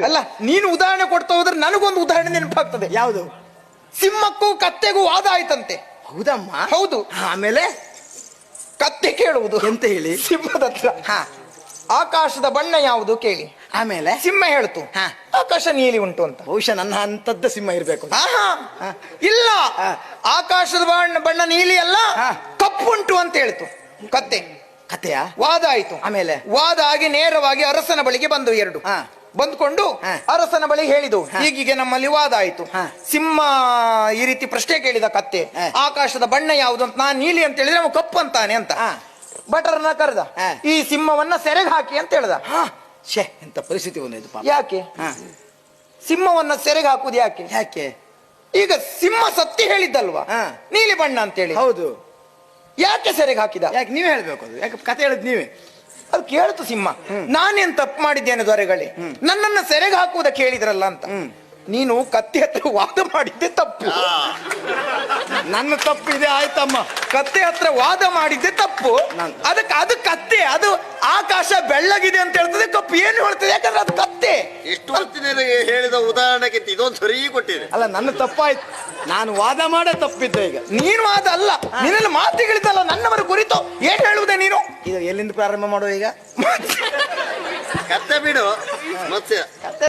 ಅಲ್ಲ, ನೀನು ಉದಾಹರಣೆ ಕೊಡ್ತಾ ಹೋದ್ರೆ ನನಗೊಂದು ಉದಾಹರಣೆ ನೆನಪಾಗ್ತದೆ. ಯಾವುದು? ಸಿಂಹಕ್ಕೂ ಕತ್ತೆಗೂ ವಾದ ಆಯ್ತಂತೆ. ಹೌದಮ್ಮ? ಹೌದು. ಆಮೇಲೆ ಕತ್ತೆ ಕೇಳುವುದು ಎಂತ ಹೇಳಿ? ಸಿಂಹದ ಹತ್ರ ಆಕಾಶದ ಬಣ್ಣ ಯಾವುದು ಕೇಳಿ. ಆಮೇಲೆ ಸಿಂಹ ಹೇಳ್ತು ಆಕಾಶ ನೀಲಿ ಉಂಟು ಅಂತ. ಬಹುಶಃ ನನ್ನ ಅಂತದ್ದ ಸಿಂಹ ಇರ್ಬೇಕು. ಇಲ್ಲ, ಆಕಾಶದ ಬಣ್ಣ ನೀಲಿ ಅಲ್ಲ, ಕಪ್ಪುಂಟು ಅಂತ ಹೇಳ್ತು ಕತ್ತೆ. ಕತೆಯ ವಾದ ಆಯ್ತು. ಆಮೇಲೆ ವಾದ ಆಗಿ ನೇರವಾಗಿ ಅರಸನ ಬಳಿಗೆ ಬಂದು ಎರಡು ಬಂದ್ಕೊಂಡು ಅರಸನ ಬಳಿ ಹೇಳಿದು, ಹೀಗೀಗೆ ನಮ್ಮಲ್ಲಿ ವಾದ ಆಯ್ತು. ಸಿಂಹ ಈ ರೀತಿ ಪ್ರಶ್ನೆ ಕೇಳಿದ ಕತ್ತೆ, ಆಕಾಶದ ಬಣ್ಣ ಯಾವುದು ಅಂತ. ನಾನು ನೀಲಿ ಅಂತ ಹೇಳಿದ್ರೆ ಅವ ಕಪ್ಪು ಅಂತಾನೆ ಅಂತ. ಭಟರನ್ನ ಕರೆದ, ಈ ಸಿಂಹವನ್ನ ಸೆರೆಗೆ ಹಾಕಿ ಅಂತ ಹೇಳ್ದ. ಎಂತ ಪರಿಸ್ಥಿತಿ ಬಂದಿದ್ದು. ಯಾಕೆ ಸಿಂಹವನ್ನ ಸೆರೆಗೆ ಹಾಕುದು? ಯಾಕೆ ಯಾಕೆ? ಈಗ ಸಿಂಹ ಸತ್ಯ ಹೇಳಿದ್ದಲ್ವಾ ನೀಲಿ ಬಣ್ಣ ಅಂತೇಳಿ. ಹೌದು. ಯಾಕೆ ಸೆರೆಗೆ ಹಾಕಿದ? ಯಾಕೆ ನೀವೇ ಹೇಳ್ಬೇಕು ಅದು. ಯಾಕೆ ಕತೆ ಹೇಳಿದ್ ನೀವೇ. ಅದು ಕೇಳ್ತು ಸಿಂಹ, ನಾನೇನ್ ತಪ್ಪು ಮಾಡಿದ್ದೇನೆ ದೊರೆಗಳೇ, ನನ್ನನ್ನ ಸೆರೆಗೆ ಹಾಕುವುದಕ್ಕೆ ಹೇಳಿದ್ರಲ್ಲ ಅಂತ. ನೀನು ಕತ್ತೆ ಹತ್ರ ವಾದ ಮಾಡಿದ್ದೆ ತಪ್ಪು. ನನ್ನ ತಪ್ಪು ಇದೆ ಆಯ್ತಮ್ಮ. ಕತ್ತೆ ಹತ್ರ ವಾದ ಮಾಡಿದ್ದೆ ತಪ್ಪು. ಅದು ಕತ್ತೆ, ಅದು ಆಕಾಶ ಬೆಳ್ಳಗಿದೆ ಅಂತ ಹೇಳ್ತದೆ, ಕಪ್ಪು ಏನು ಹೇಳ್ತದೆ? ಯಾಕಂದ್ರೆ ಅದು ಕತ್ತೆ. ಎಷ್ಟು ಹೊತ್ತಿನ ಹೇಳಿದ ಉದಾಹರಣೆಗೆ ಇದೊಂದು ಸರಿ ಕೊಟ್ಟಿದೆ. ಅಲ್ಲ, ನನ್ನ ತಪ್ಪಾಯ್ತು. ನಾನು ವಾದ ಮಾಡೇ ತಪ್ಪಿದ್ದೆ. ಈಗ ನೀನು ವಾದ ಅಲ್ಲ, ನಿನ್ನಲ್ಲಿ ಮಾತುಗಳಿದ್ದಲ್ಲ ನನ್ನವರ ಕುರಿತು. ಏನ್ ಹೇಳುವುದೇ ನೀನು? ಇದು ಎಲ್ಲಿಂದ ಪ್ರಾರಂಭ ಮಾಡುವ ಈಗ? ಕತ್ತೆ ಬಿಡು ಮತ್ತೆ.